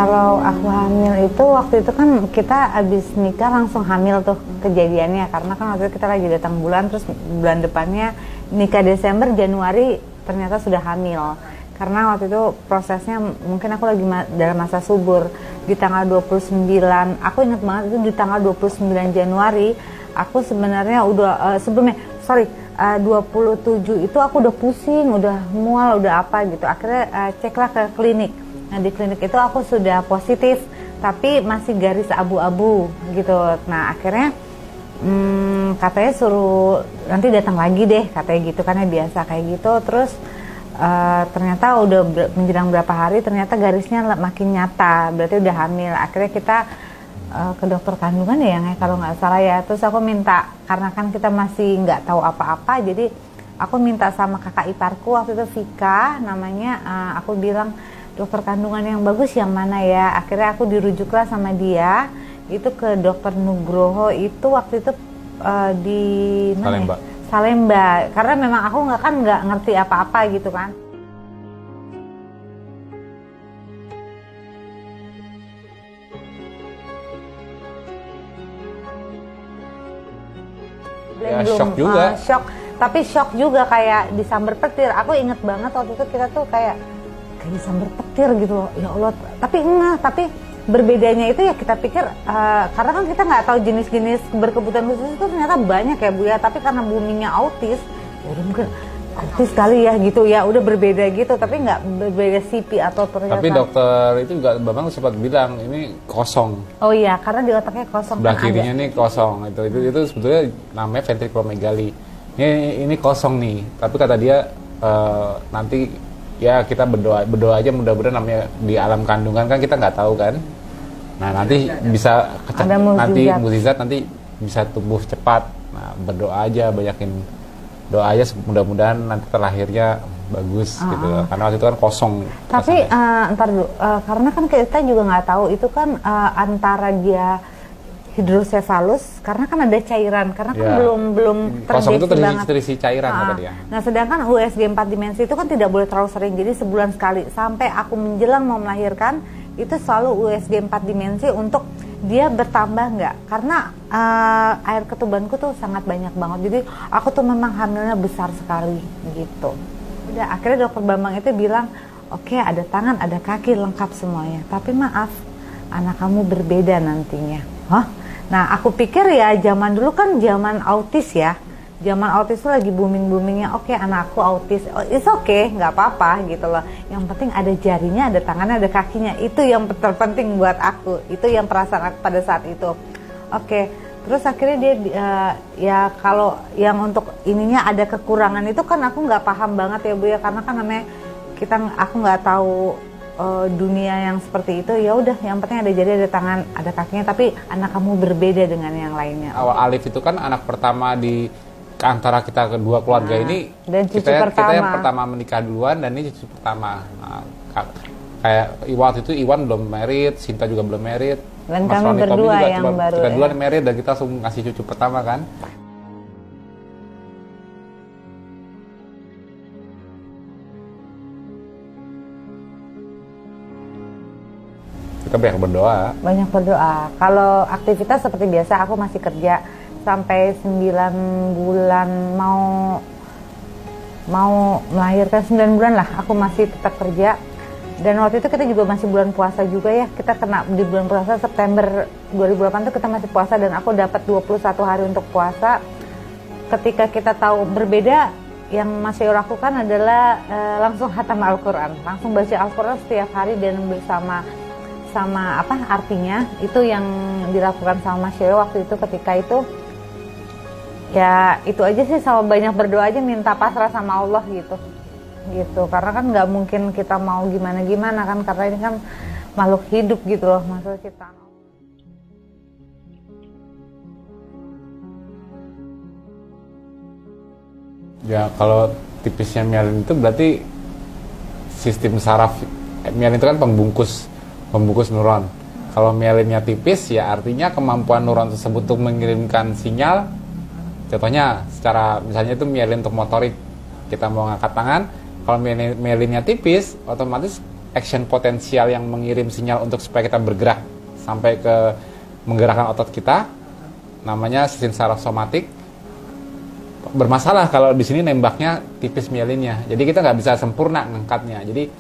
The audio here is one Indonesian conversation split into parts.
Kalau aku hamil itu waktu itu kan kita abis nikah langsung hamil tuh kejadiannya, karena kan waktu itu kita lagi datang bulan, terus bulan depannya nikah Desember, Januari ternyata sudah hamil. Karena waktu itu prosesnya mungkin aku lagi dalam masa subur. Di tanggal 29, aku ingat banget itu di tanggal 29 Januari aku sebenarnya udah 27 itu aku udah pusing, udah mual, udah apa gitu. Akhirnya ceklah ke klinik. Nah di klinik itu aku sudah positif, tapi masih garis abu-abu gitu. Nah akhirnya katanya suruh nanti datang lagi deh, katanya gitu, karena biasa kayak gitu. Terus ternyata udah menjelang berapa hari ternyata garisnya makin nyata, berarti udah hamil. Akhirnya kita ke dokter kandungan ya kalau nggak salah ya. Terus aku minta, karena kan kita masih nggak tahu apa-apa, jadi aku minta sama kakak iparku waktu itu Vika namanya, aku bilang dokter kandungan yang bagus yang mana ya. Akhirnya aku dirujuklah sama dia itu ke dokter Nugroho, itu waktu itu di mana Salemba. ya? Salemba, karena memang aku nggak ngerti apa-apa gitu kan. Ya, shock juga. Shock, tapi shock juga kayak disambar petir. Aku inget banget waktu itu kita tuh kayak disambar petir gitu loh. Ya Allah, tapi enggak, tapi berbedanya itu ya kita pikir karena kan kita nggak tahu jenis-jenis berkebutuhan khusus itu ternyata banyak ya Bu ya, tapi karena buminya autis, ya udah mungkin autis kali ya gitu ya, udah berbeda gitu, tapi nggak berbeda CP atau ternyata. Tapi dokter itu juga Bambang sempat bilang ini kosong. Oh iya, karena di otaknya kosong. Sebelah kan kirinya ada. nih kosong. Itu sebetulnya namanya ventriklomegali. Ini kosong nih. Tapi kata dia nanti ya kita berdoa aja, mudah-mudahan namanya di alam kandungan kan kita nggak tahu kan. Nah nanti bisa nanti mukjizat, nanti bisa tumbuh cepat. Nah berdoa aja, banyakin doa aja, mudah-mudahan nanti terlahirnya bagus gitu. Karena waktu itu kan kosong. Tapi ntar dulu, karena kan kita juga nggak tahu itu kan antara dia hidrosefalus, karena kan ada cairan, karena kan belum kosong itu banget. terisi cairan kata dia. Nah sedangkan USG 4 dimensi itu kan tidak boleh terlalu sering, jadi sebulan sekali. Sampai aku menjelang mau melahirkan itu selalu USG 4 dimensi untuk dia bertambah nggak, karena air ketubanku tuh sangat banyak banget, jadi aku tuh memang hamilnya besar sekali gitu. Udah akhirnya dokter Bambang itu bilang oke, ada tangan ada kaki lengkap semuanya, tapi maaf anak kamu berbeda nantinya. Hah? Nah aku pikir ya zaman dulu kan zaman autis ya, zaman autis itu lagi booming-boomingnya. Oke, anakku autis, it's okay, nggak apa-apa gitu loh. Yang penting ada jarinya, ada tangannya, ada kakinya. Itu yang terpenting buat aku. Itu yang perasaan aku pada saat itu. Oke, terus akhirnya dia ya kalau yang untuk ininya ada kekurangan itu kan aku nggak paham banget ya Bu ya, karena kan namanya aku nggak tahu dunia yang seperti itu. Ya udah, yang penting ada jari, ada tangan, ada kakinya. Tapi anak kamu berbeda dengan yang lainnya. Alif itu kan anak pertama di antara kita kedua keluarga ini, dan kita yang pertama menikah duluan, dan ini cucu pertama. Nah, kayak waktu itu Iwan belum married, Sinta juga belum married, dan Mas kami Roni berdua juga yang baru kita ya. duluan married, dan kita langsung ngasih cucu pertama kan. Kita banyak berdoa. Kalau aktivitas seperti biasa, aku masih kerja sampai 9 bulan, mau melahirkan 9 bulan lah, aku masih tetap kerja. Dan waktu itu kita juga masih bulan puasa juga ya, kita kena di bulan puasa September 2008 itu kita masih puasa, dan aku dapat 21 hari untuk puasa. Ketika kita tahu berbeda, yang Mas Yoyo lakukan adalah langsung khatam Al-Quran, langsung baca Al-Quran setiap hari dan bersama apa artinya, itu yang dilakukan sama Mas Yoyo waktu itu. Ketika itu ya itu aja sih, sama banyak berdoa aja, minta pasrah sama Allah gitu, karena kan nggak mungkin kita mau gimana kan, karena ini kan makhluk hidup gitu loh, makhluk ciptaan. Ya kalau tipisnya myelin itu berarti sistem saraf. Myelin itu kan pembungkus neuron. Kalau myelinnya tipis ya artinya kemampuan neuron tersebut untuk mengirimkan sinyal. Contohnya secara misalnya itu myelin untuk motorik, kita mau ngangkat tangan, kalau myelinnya tipis otomatis action potensial yang mengirim sinyal untuk supaya kita bergerak sampai ke menggerakkan otot kita, namanya sistem saraf somatik. Bermasalah kalau di sini nembaknya tipis mielinnya, jadi kita nggak bisa sempurna ngangkatnya. Jadi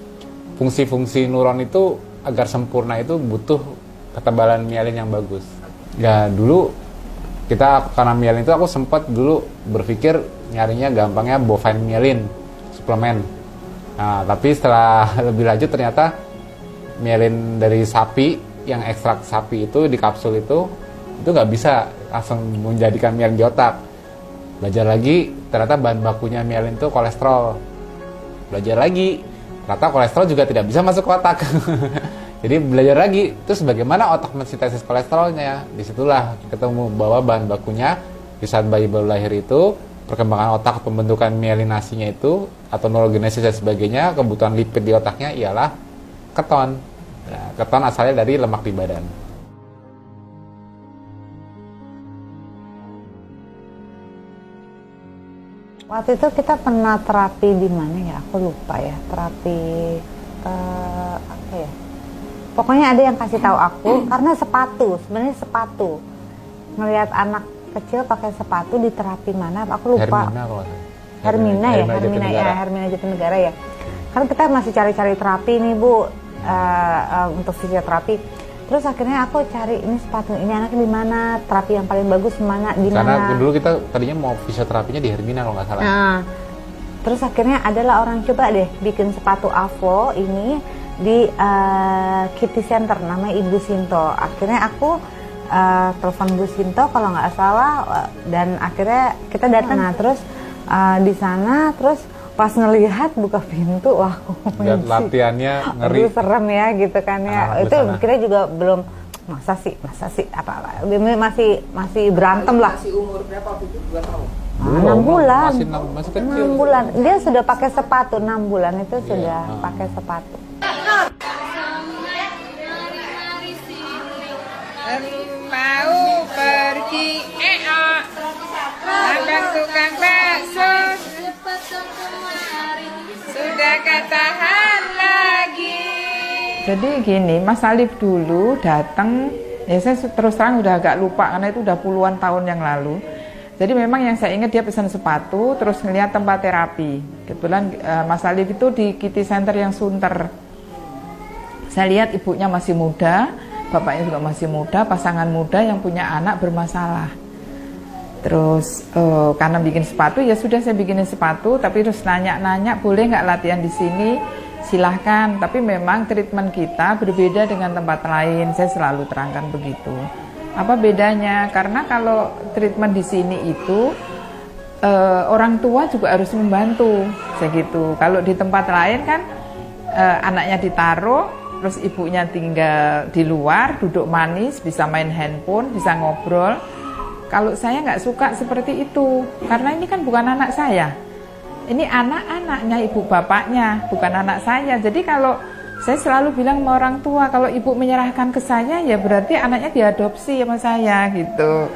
fungsi-fungsi neuron itu agar sempurna itu butuh ketebalan mielin yang bagus. Ya dulu kita karena mielin itu aku sempat dulu berpikir nyarinya gampangnya bovine mielin suplemen. Nah, tapi setelah lebih lanjut ternyata mielin dari sapi yang ekstrak sapi itu di kapsul itu nggak bisa langsung menjadikan mielin di otak. Belajar lagi, ternyata bahan bakunya mielin itu kolesterol. Belajar lagi, ternyata kolesterol juga tidak bisa masuk ke otak. Jadi belajar lagi, terus bagaimana otak mensintesis kolesterolnya? Disitulah ketemu bahwa bahan bakunya di saat bayi baru lahir itu, perkembangan otak, pembentukan mielinasinya itu, atau neurogenesis dan sebagainya, kebutuhan lipid di otaknya ialah keton. Nah, keton asalnya dari lemak di badan. Waktu itu kita pernah terapi di mana ya? Aku lupa ya. Terapi apa ya? Pokoknya ada yang kasih tahu aku karena sepatu, sebenarnya sepatu. Ngelihat anak kecil pakai sepatu di terapi mana? Aku lupa. Hermina Jatinegara ya. Kan kita masih cari-cari terapi nih Bu, untuk fisioterapi. Terus akhirnya aku cari ini sepatu ini anaknya di mana, terapi yang paling bagus di mana? Karena dulu kita tadinya mau fisioterapinya di Hermina kalau nggak salah. Nah, terus akhirnya adalah orang coba deh bikin sepatu Avo ini di Kitty Center, namanya Ibu Sinto. Akhirnya aku telepon Bu Sinto kalau nggak salah, dan akhirnya kita datang. Nah, terus di sana terus pas ngelihat buka pintu, wah lihat latihannya ngeri. Aduh, serem ya gitu kan ya. Itu kita juga belum masa sih apa masih berantem lah. Masih umur berapa waktu itu? 2 tahun. 6 bulan. Masih kecil. 6 bulan. Dia sudah pakai sepatu 6 bulan itu sudah pakai sepatu. Mau pergi abang tukang bakso sudah katahan lagi. Jadi gini, Mas Alif dulu datang, ya saya terus terang udah agak lupa karena itu udah puluhan tahun yang lalu. Jadi memang yang saya ingat dia pesan sepatu, terus ngelihat tempat terapi. Kebetulan Mas Alif itu di Kitty Center yang Sunter. Saya lihat ibunya masih muda, bapaknya juga masih muda, pasangan muda yang punya anak bermasalah. Terus karena bikin sepatu, ya sudah saya bikinin sepatu, tapi terus nanya-nanya boleh nggak latihan di sini? Silahkan, tapi memang treatment kita berbeda dengan tempat lain. Saya selalu terangkan begitu. Apa bedanya? Karena kalau treatment di sini itu orang tua juga harus membantu, segitu. Kalau di tempat lain kan anaknya ditaruh, terus ibunya tinggal di luar, duduk manis, bisa main handphone, bisa ngobrol. Kalau saya nggak suka seperti itu, karena ini kan bukan anak saya. Ini anak-anaknya ibu bapaknya, bukan anak saya. Jadi kalau saya selalu bilang sama orang tua, kalau ibu menyerahkan ke saya, ya berarti anaknya diadopsi sama saya gitu.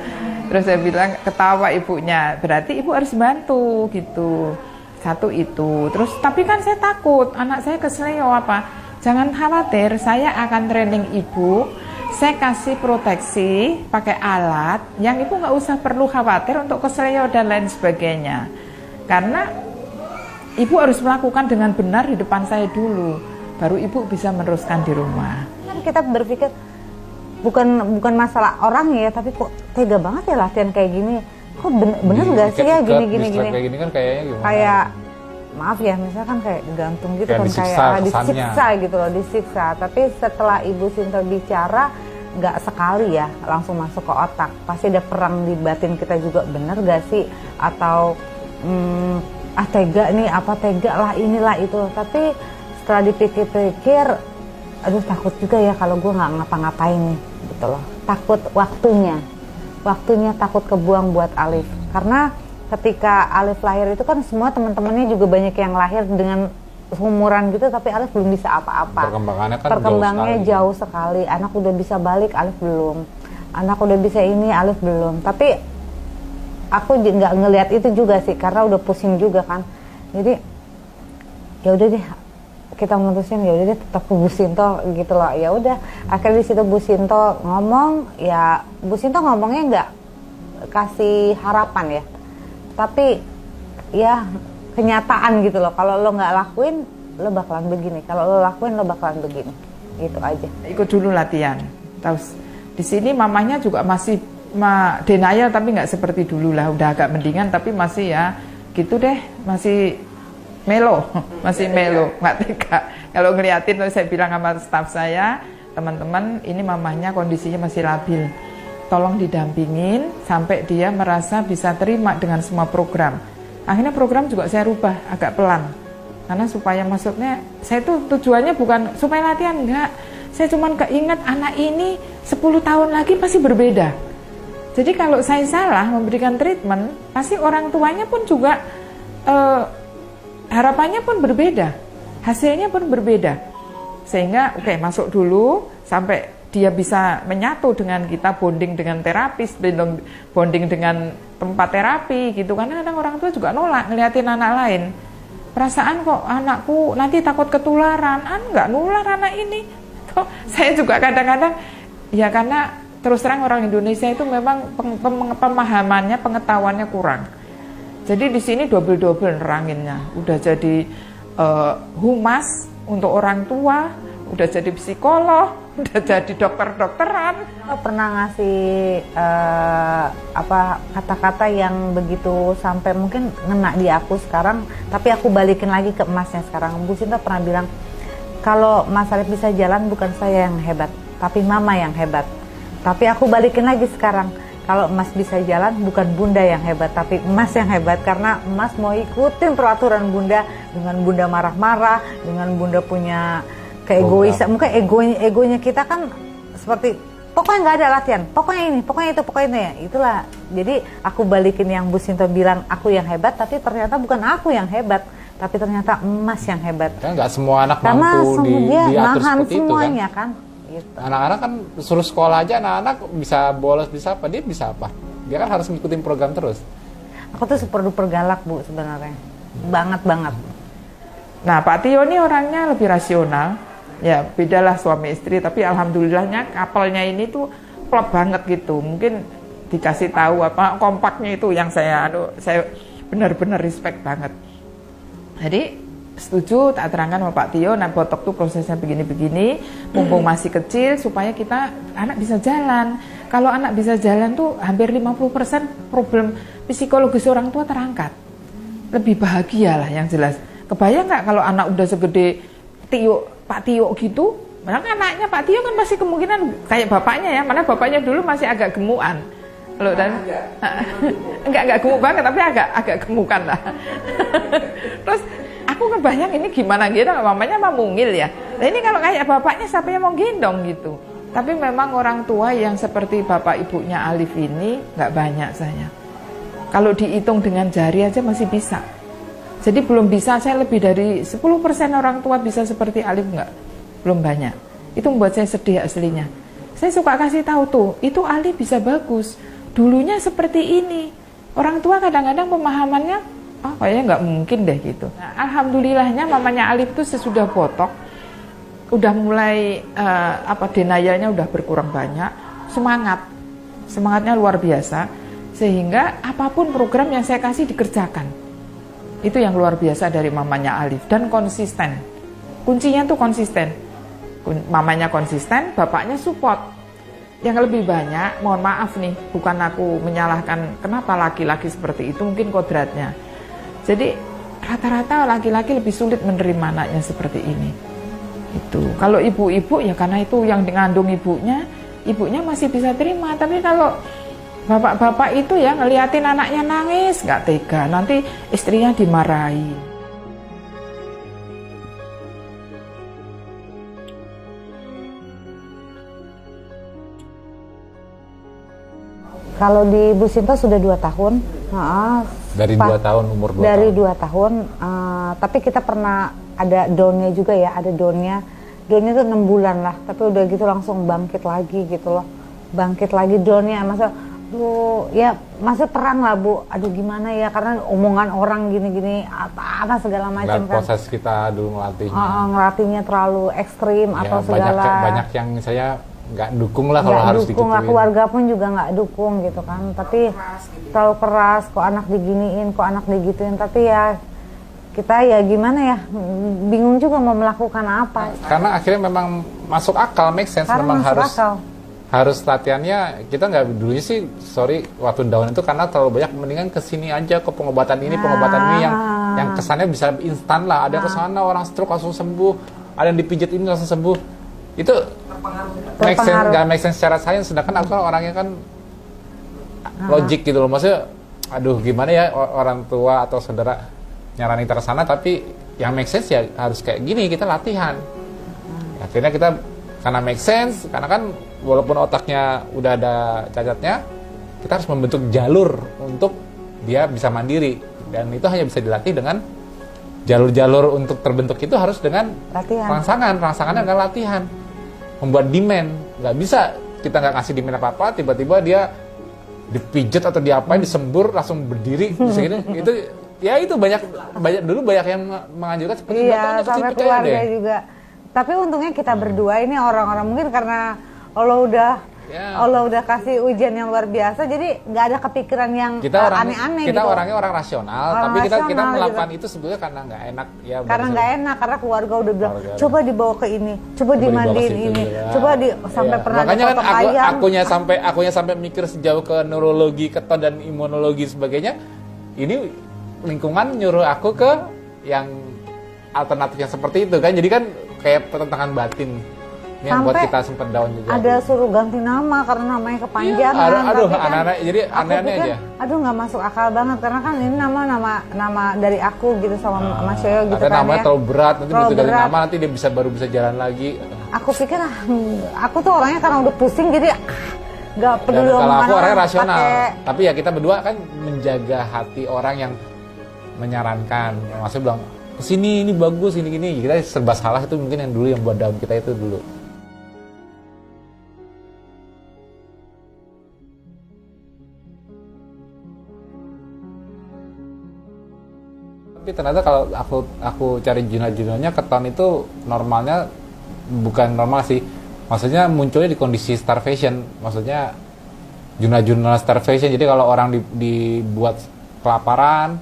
Terus saya bilang, ketawa ibunya, berarti ibu harus bantu gitu. Satu itu. Terus tapi kan saya takut, anak saya kesleo apa. Jangan khawatir, saya akan training ibu. Saya kasih proteksi, pakai alat, yang ibu nggak usah perlu khawatir untuk kesleo dan lain sebagainya. Karena ibu harus melakukan dengan benar di depan saya dulu, baru ibu bisa meneruskan di rumah. Kita berpikir bukan masalah orang ya, tapi kok tega banget ya latihan kayak gini. Kok bener nggak sih ya gini. Kayak gini kan kayaknya gimana? Kayak maaf ya, misalkan kayak gantung gitu kayak kan, disiksa gitu loh, disiksa. Tapi setelah Ibu Sinta bicara, nggak sekali ya langsung masuk ke otak. Pasti ada perang di batin kita juga, bener gak sih? Atau tega nih, apa tega lah inilah itu. Tapi setelah dipikir-pikir, aduh takut juga ya kalau gue nggak ngapa-ngapain nih gitu loh. Takut waktunya takut kebuang buat Alif. Karena ketika Alif lahir itu kan semua teman-temannya juga banyak yang lahir dengan umuran gitu, tapi Alif belum bisa apa-apa. Perkembangannya jauh sekali. Anak udah bisa balik, Alif belum. Anak udah bisa ini, Alif belum. Tapi aku nggak ngelihat itu juga sih, karena udah pusing juga kan. Jadi ya udah deh, kita memutusin ya udah deh tetap ke Bu Sinto gitu loh. Ya udah akhirnya di situ Bu Sinto ngomong, ya Bu Sinto ngomongnya nggak kasih harapan ya, tapi ya kenyataan gitu loh. Kalau lo nggak lakuin lo bakalan begini, kalau lo lakuin lo bakalan begini, gitu aja. Ikut dulu latihan. Terus di sini mamanya juga masih denial, tapi nggak seperti dulu lah, udah agak mendingan, tapi masih ya gitu deh, masih melo, masih melo, nggak tega. Kalau ngeliatin, saya bilang sama staf saya, teman-teman, ini mamanya kondisinya masih labil, tolong didampingin sampai dia merasa bisa terima dengan semua program. Akhirnya program juga saya rubah agak pelan, karena supaya maksudnya saya tuh tujuannya bukan supaya latihan, enggak. Saya cuma keinget anak ini 10 tahun lagi pasti berbeda. Jadi kalau saya salah memberikan treatment, pasti orang tuanya pun juga harapannya pun berbeda, hasilnya pun berbeda. Sehingga oke, masuk dulu sampai dia bisa menyatu dengan kita, bonding dengan terapis, bonding dengan tempat terapi gitu. Karena kadang orang tua juga nolak ngeliatin anak lain. Perasaan kok anakku nanti takut ketularan, nggak nular anak ini. Saya juga kadang-kadang ya, karena terus terang orang Indonesia itu memang pemahamannya, pengetahuannya kurang. Jadi di sini double neranginnya. Udah jadi humas untuk orang tua, udah jadi psikolog, udah jadi dokter-dokteran. Pernah ngasih kata-kata yang begitu sampai mungkin ngena di aku sekarang, tapi aku balikin lagi ke emasnya sekarang. Bu Sinta pernah bilang, kalau Mas Arif bisa jalan bukan saya yang hebat, tapi mama yang hebat. Tapi aku balikin lagi sekarang, kalau Mas bisa jalan bukan Bunda yang hebat, tapi Mas yang hebat. Karena Mas mau ikutin peraturan Bunda, dengan Bunda marah-marah, dengan Bunda punya keegoisan. Mungkin egonya kita kan seperti, pokoknya nggak ada latihan, pokoknya ini, pokoknya itu, pokoknya ini ya. Itulah, jadi aku balikin yang Bu Sinto bilang aku yang hebat, tapi ternyata bukan aku yang hebat, tapi ternyata Mas yang hebat. Kan nggak semua anak karena mampu diatur seperti semuanya itu kan. Gitu. Anak-anak kan suruh sekolah aja, anak-anak bisa bolos, bisa apa, dia bisa apa? Dia kan harus ngikutin program terus. Aku tuh super duper galak Bu sebenarnya, banget. Nah Pak Tio ini orangnya lebih rasional, ya bedalah suami istri, tapi alhamdulillahnya couple-nya ini tuh klop banget gitu. Mungkin dikasih tahu apa kompaknya itu yang saya benar-benar respect banget. Jadi setuju, tak terangkan sama Pak Tio, nah botok tuh prosesnya begini-begini, mumpung masih kecil, supaya kita anak bisa jalan. Kalau anak bisa jalan tuh hampir 50% problem psikologis orang tua terangkat. Lebih bahagia lah yang jelas. Kebayang nggak kalau anak udah segede Pak Tio gitu? Karena anaknya Pak Tio kan masih kemungkinan kayak bapaknya ya, mana bapaknya dulu masih agak gemukan. Loh, dan enggak gemuk banget, tapi agak gemukan lah. Terus aku kebayang ini gimana gitu, mamanya mah mungil ya. Nah ini kalau kayak bapaknya siapa yang mau gendong gitu. Tapi memang orang tua yang seperti bapak ibunya Alif ini nggak banyak saya. Kalau dihitung dengan jari aja masih bisa. Jadi belum bisa, saya lebih dari 10% orang tua bisa seperti Alif nggak. Belum banyak. Itu membuat saya sedih aslinya. Saya suka kasih tahu tuh, itu Alif bisa bagus. Dulunya seperti ini. Orang tua kadang-kadang pemahamannya, kayaknya nggak mungkin deh gitu. Nah, alhamdulillahnya mamanya Alif tuh sesudah botok, udah mulai denialnya udah berkurang banyak, semangatnya luar biasa, sehingga apapun program yang saya kasih dikerjakan. Itu yang luar biasa dari mamanya Alif, dan konsisten. Kuncinya tuh konsisten. Mamanya konsisten, bapaknya support. Yang lebih banyak, mohon maaf nih, bukan aku menyalahkan kenapa laki-laki seperti itu, mungkin kodratnya. Jadi rata-rata laki-laki lebih sulit menerima anaknya seperti ini. Itu. Kalau ibu-ibu ya karena itu yang mengandung ibunya masih bisa terima. Tapi kalau bapak-bapak itu ya ngeliatin anaknya nangis, nggak tega, nanti istrinya dimarahin. Kalau di Bu Sinto sudah 2 tahun. Dari 2 tahun, umur 2 tahun. Dari 2 tahun, tapi kita pernah ada downnya juga ya, ada downnya tuh 6 bulan lah, tapi udah gitu langsung bangkit lagi gitu loh. Bangkit lagi downnya, masa Aduh, ya masih perang lah Bu. Aduh gimana ya, karena omongan orang gini-gini apa segala macam Dan kan. proses kita dulu ngelatihnya. Ngelatihnya terlalu ekstrim Ya, atau segala. banyak yang saya nggak dukung lah kalau Nggak harus dukung lah, digituin. keluarga pun juga nggak dukung gitu kan. Tapi terlalu keras, kok anak diginiin, kok anak digituin. Tapi ya kita ya gimana ya, bingung juga mau melakukan apa. Karena akhirnya memang masuk akal, make sense. Karena memang masuk akal. harus latihannya. Kita nggak dulunya sih, sorry, waktu down itu karena terlalu banyak, mendingan kesini aja ke pengobatan ini yang kesannya bisa instan lah. Ada yang kesana orang stroke langsung sembuh, ada yang dipijit ini langsung sembuh. Itu make sense, nggak make sense secara sains. Sedangkan aku kan orangnya kan logik gitu loh, maksudnya aduh gimana ya orang tua atau saudara nyaranin kita ke sana, tapi yang make sense ya harus kayak gini, kita latihan. Akhirnya kita karena make sense, karena kan walaupun otaknya udah ada cacatnya, kita harus membentuk jalur untuk dia bisa mandiri, dan itu hanya bisa dilatih dengan jalur-jalur untuk terbentuk itu harus dengan Latihan. rangsangannya adalah latihan, membuat demand. Nggak bisa kita nggak kasih demand apa-apa, tiba-tiba dia dipijet atau diapain, disembur langsung berdiri segini. Itu ya itu banyak dulu banyak yang menganjurkan seperti Iya, sampai keluarga juga. Tapi untungnya kita berdua ini orang-orang, mungkin karena Allah udah kasih ujian yang luar biasa, jadi nggak ada kepikiran yang aneh-aneh gitu. Kita orangnya orang rasional, tapi kita melakukan gitu. itu sebetulnya karena nggak enak ya. Karena nggak enak, karena keluarga udah bilang coba dibawa ke ini, coba dimandiin ini, coba sampai pernah makanya kan dipotong ayam. akunya sampai mikir sejauh ke neurologi, keton dan imunologi sebagainya. Ini lingkungan nyuruh aku ke yang alternatif yang seperti itu kan, jadi kan kayak pertentangan batin. Ini yang buat kita sempat down juga. Ada suruh ganti nama karena namanya kepanjangan. Iya, aduh, tapi kan aneh-aneh, jadi aneh-aneh aja. Aduh, nggak masuk akal banget karena kan ini nama dari aku gitu sama Mas Yoyo gitu kan namanya ya. terlalu berat, nanti Terlalu begitu ganti berat. nama nanti dia baru bisa jalan lagi. Aku pikir aku tuh orangnya karena udah pusing jadi nggak peduli Dan kalau omongan aku orangnya orang, rasional, pakai. tapi ya kita berdua kan menjaga hati orang yang menyarankan, maksudnya bilang kesini ini bagus, ini gini, kita serba salah. Itu mungkin yang dulu yang buat down kita itu dulu. Tapi ternyata kalau aku cari jurnal-jurnalnya, keton itu normalnya bukan normal sih, maksudnya munculnya di kondisi starvation, maksudnya jurnal-jurnal starvation. Jadi kalau orang dibuat kelaparan,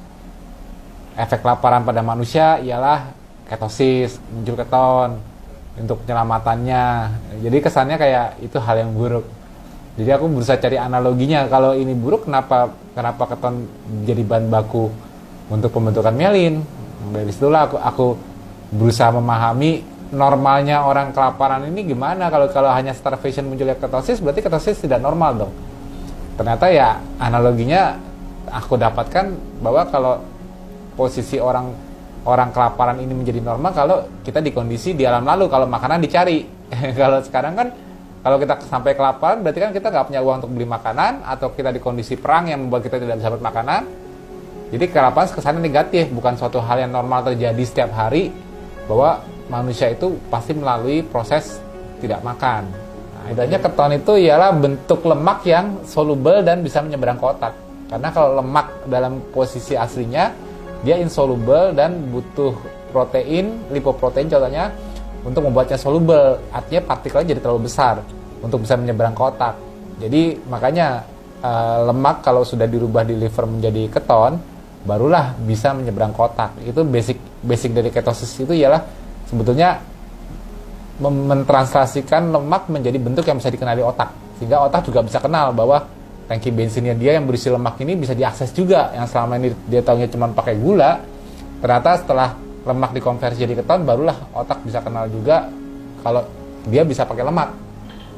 efek kelaparan pada manusia ialah ketosis, muncul keton untuk penyelamatannya. Jadi kesannya kayak itu hal yang buruk. Jadi aku berusaha cari analoginya, kalau ini buruk kenapa keton jadi bahan baku untuk pembentukan myelin. Dari situlah aku berusaha memahami normalnya orang kelaparan ini gimana. Kalau hanya starvation munculnya ketosis, berarti ketosis tidak normal dong. Ternyata ya analoginya aku dapatkan bahwa kalau posisi orang kelaparan ini menjadi normal kalau kita di kondisi di alam lalu, kalau makanan dicari. Kalau sekarang kan kalau kita sampai kelaparan berarti kan kita nggak punya uang untuk beli makanan, atau kita di kondisi perang yang membuat kita tidak bisa dapat makanan. Jadi kelaparan kesannya negatif, bukan suatu hal yang normal terjadi setiap hari, bahwa manusia itu pasti melalui proses tidak makan. Nah, idenya keton itu ialah bentuk lemak yang soluble dan bisa menyeberang ke otak. Karena kalau lemak dalam posisi aslinya, dia insoluble dan butuh protein, lipoprotein contohnya, untuk membuatnya soluble. Artinya partikelnya jadi terlalu besar untuk bisa menyeberang ke otak. Jadi makanya lemak kalau sudah dirubah di liver menjadi keton, barulah bisa menyeberang ke otak. Itu basic dari ketosis itu ialah sebetulnya mentranslasikan lemak menjadi bentuk yang bisa dikenali otak, sehingga otak juga bisa kenal bahwa tangki bensinnya dia yang berisi lemak ini bisa diakses juga. Yang selama ini dia tahunya cuma pakai gula, ternyata setelah lemak dikonversi jadi keton, barulah otak bisa kenal juga kalau dia bisa pakai lemak.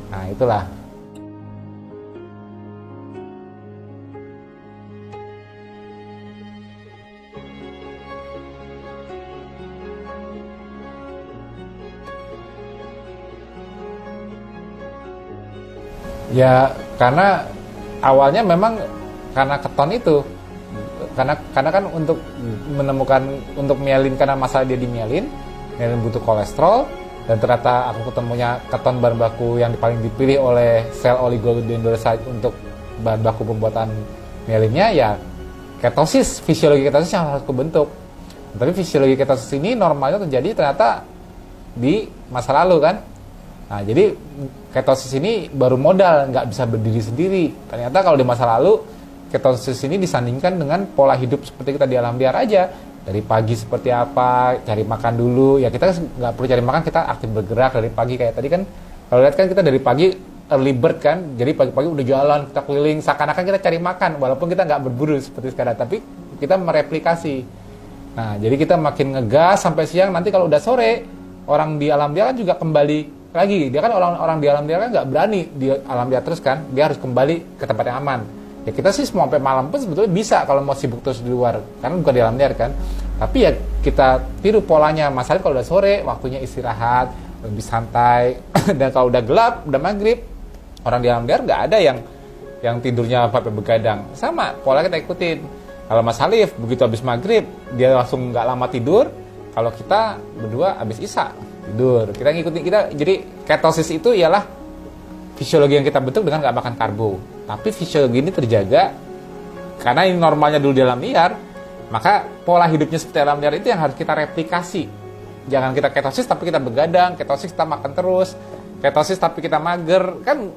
Nah itulah. Ya karena awalnya memang karena keton itu, karena kan untuk menemukan untuk myelin, karena masalah dia di myelin butuh kolesterol, dan ternyata aku ketemunya keton bahan baku yang paling dipilih oleh sel oligodendrosit untuk bahan baku pembuatan mielinnya ya ketosis, fisiologi ketosis yang harus kebentuk. Tapi fisiologi ketosis ini normalnya terjadi ternyata di masa lalu kan. Nah, jadi ketosis ini baru modal, nggak bisa berdiri sendiri. Ternyata kalau di masa lalu, ketosis ini disandingkan dengan pola hidup seperti kita di alam liar aja. Dari pagi seperti apa, cari makan dulu. Ya kita nggak perlu cari makan, kita aktif bergerak dari pagi. Kayak tadi kan, kalau lihat kan kita dari pagi early bird kan. Jadi pagi-pagi udah jalan, kita keliling, seakan-akan kita cari makan. Walaupun kita nggak berburu seperti sekarang, tapi kita mereplikasi. Nah, jadi kita makin ngegas sampai siang. Nanti kalau udah sore, orang di alam liar kan juga kembali lagi. Dia kan orang di alam liar kan nggak berani di alam liar terus kan. Dia harus kembali ke tempat yang aman. Ya kita sih mau sampai malam pun sebetulnya bisa kalau mau sibuk terus di luar. Karena bukan di alam liar kan. Tapi ya kita tiru polanya. Masalahnya kalau udah sore, waktunya istirahat, lebih santai. Dan kalau udah gelap, udah maghrib, orang di alam liar nggak ada yang tidurnya sampai begadang. Sama, pola kita ikutin. Kalau Mas Alif, begitu habis maghrib, dia langsung nggak lama tidur. Kalau kita berdua habis isya tidur, kita ngikutin kita. Jadi ketosis itu ialah fisiologi yang kita bentuk dengan nggak makan karbo. Tapi fisiologi ini terjaga karena ini normalnya dulu di alam liar. Maka pola hidupnya seperti alam liar itu yang harus kita replikasi. Jangan kita ketosis tapi kita begadang, ketosis kita makan terus, ketosis tapi kita mager. Kan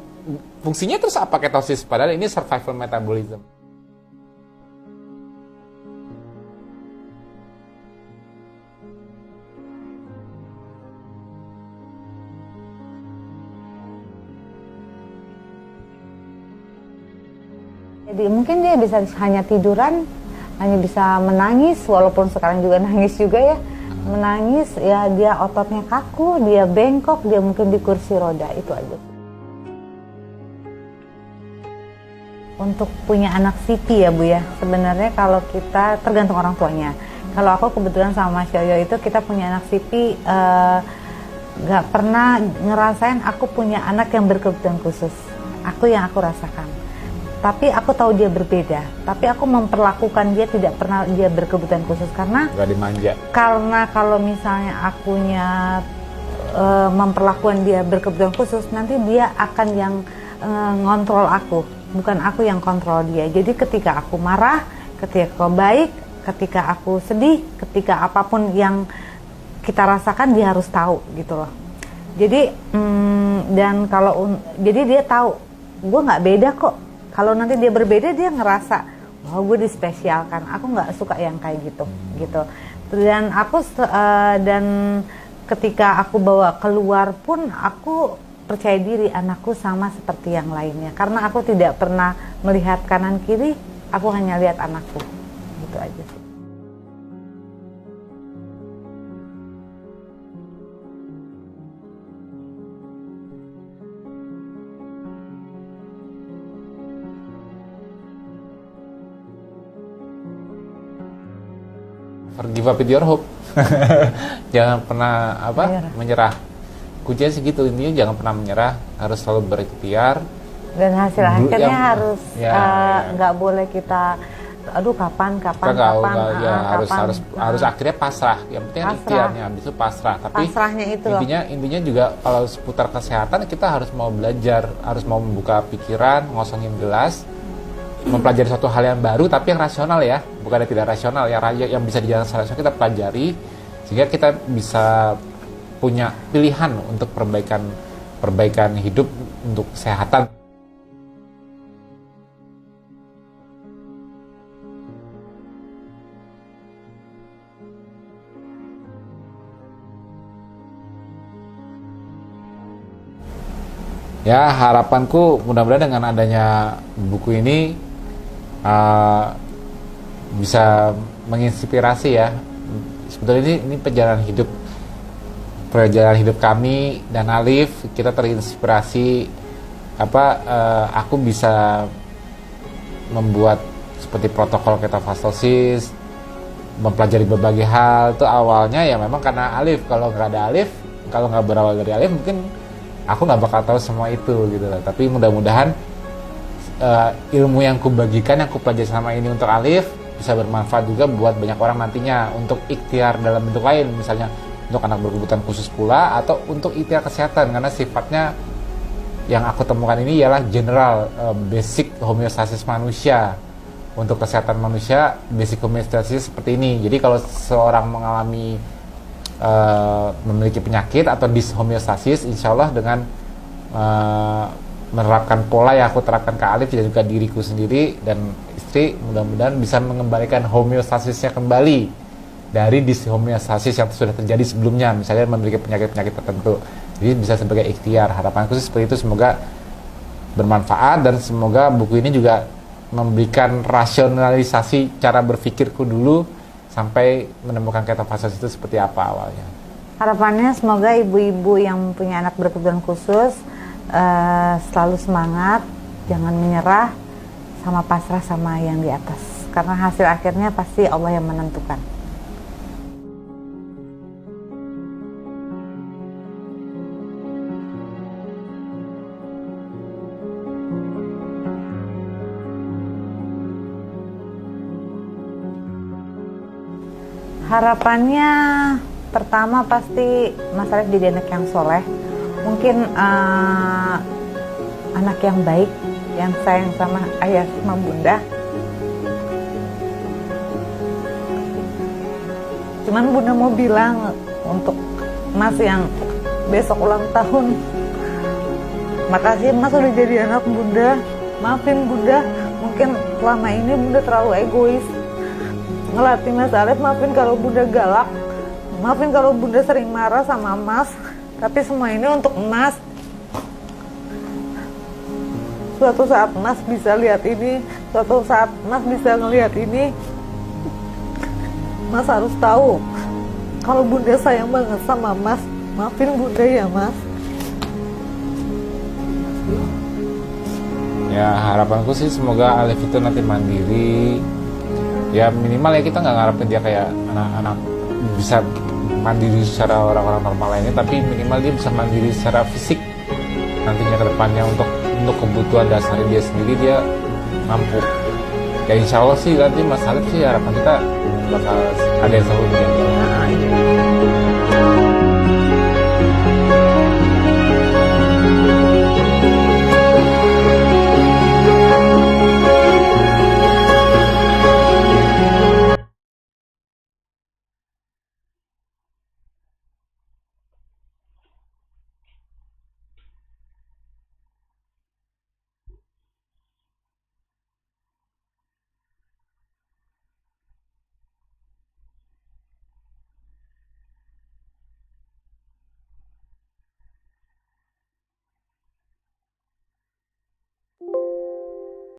fungsinya terus apa ketosis? Padahal ini survival metabolism. Jadi mungkin dia bisa hanya tiduran, hanya bisa menangis, walaupun sekarang juga nangis juga ya. Menangis, ya dia ototnya kaku, dia bengkok, dia mungkin di kursi roda, itu aja. Untuk punya anak CP ya Bu ya, sebenarnya kalau kita tergantung orang tuanya. Kalau aku kebetulan sama Mas Yoyo itu kita punya anak CP, gak pernah ngerasain aku punya anak yang berkebutuhan khusus. Aku yang aku rasakan. Tapi aku tahu dia berbeda. Tapi aku memperlakukan dia tidak pernah dia berkebutuhan khusus karena nggak dimanja. Karena kalau misalnya akunya memperlakukan dia berkebutuhan khusus, nanti dia akan yang ngontrol aku, bukan aku yang kontrol dia. Jadi ketika aku marah, ketika aku baik, ketika aku sedih, ketika apapun yang kita rasakan dia harus tahu gitu loh. Jadi dan kalau jadi dia tahu gue nggak beda kok. Kalau nanti dia berbeda, dia ngerasa, wah gue dispesialkan. Aku nggak suka yang kayak gitu. Dan aku dan ketika aku bawa keluar pun, aku percaya diri anakku sama seperti yang lainnya. Karena aku tidak pernah melihat kanan kiri, aku hanya lihat anakku. Gitu aja sih. Give up with your hope. Jangan pernah menyerah. Kuncinya segitu, intinya jangan pernah menyerah, harus selalu berikhtiar. Dan hasil akhirnya harus nggak boleh kita kapan harus akhirnya pasrah. Yang penting ikhtiarnya, habis itu pasrah. Tapi pasrahnya itu intinya juga kalau seputar kesehatan kita harus mau belajar, harus mau membuka pikiran, ngosongin gelas, mempelajari suatu hal yang baru tapi yang rasional ya, bukan yang tidak rasional, yang bisa dijalankan secara rasional kita pelajari sehingga kita bisa punya pilihan untuk perbaikan hidup untuk kesehatan. Ya, harapanku mudah-mudahan dengan adanya buku ini bisa menginspirasi ya. Sebetulnya ini perjalanan hidup kami dan Alif, kita terinspirasi aku bisa membuat seperti protokol ketofastosis, mempelajari berbagai hal. Itu awalnya ya memang karena Alif. Kalau nggak ada Alif, kalau nggak berawal dari Alif, mungkin aku nggak bakal tahu semua itu gitu lah. Tapi mudah-mudahan ilmu yang kubagikan, yang kupelajari selama ini untuk Alif bisa bermanfaat juga buat banyak orang nantinya untuk ikhtiar dalam bentuk lain, misalnya untuk anak berkebutuhan khusus pula atau untuk ikhtiar kesehatan, karena sifatnya yang aku temukan ini ialah general basic homeostasis manusia. Untuk kesehatan manusia, basic homeostasis seperti ini. Jadi kalau seorang mengalami memiliki penyakit atau dishomeostasis, insya Allah dengan menerapkan pola yang aku terapkan ke Alif dan juga diriku sendiri dan istri, mudah-mudahan bisa mengembalikan homeostasisnya kembali dari dishomeostasis yang sudah terjadi sebelumnya, misalnya memiliki penyakit-penyakit tertentu. Jadi bisa sebagai ikhtiar. Harapanku sih seperti itu, semoga bermanfaat dan semoga buku ini juga memberikan rasionalisasi cara berpikirku dulu sampai menemukan ketofasos itu seperti apa awalnya. Harapannya semoga ibu-ibu yang punya anak berkebutuhan khusus selalu semangat, jangan menyerah, sama pasrah sama yang di atas. Karena hasil akhirnya pasti Allah yang menentukan. Harapannya pertama pasti Mas Alif jadi anak yang soleh, mungkin anak yang baik, yang sayang sama ayah sama bunda. Cuman bunda mau bilang untuk Mas yang besok ulang tahun, makasih Mas udah jadi anak bunda. Maafin bunda, mungkin selama ini bunda terlalu egois ngelatih Mas Alif. Maafin kalau bunda galak, maafin kalau bunda sering marah sama Mas, tapi semua ini untuk Mas. Suatu saat Mas bisa lihat ini, suatu saat Mas bisa ngelihat ini, Mas harus tahu kalau bunda sayang banget sama Mas. Maafin bunda ya Mas. Ya harapanku sih semoga Alif itu nanti mandiri. Ya minimal ya kita nggak ngarepin dia kayak anak-anak bisa mandiri secara orang-orang normal lainnya, tapi minimal dia bisa mandiri secara fisik nantinya ke depannya untuk kebutuhan dasar dia sendiri dia mampu. Ya insya Allah sih nanti Mas Alif sih harapan kita bakal ada yang selalu begini.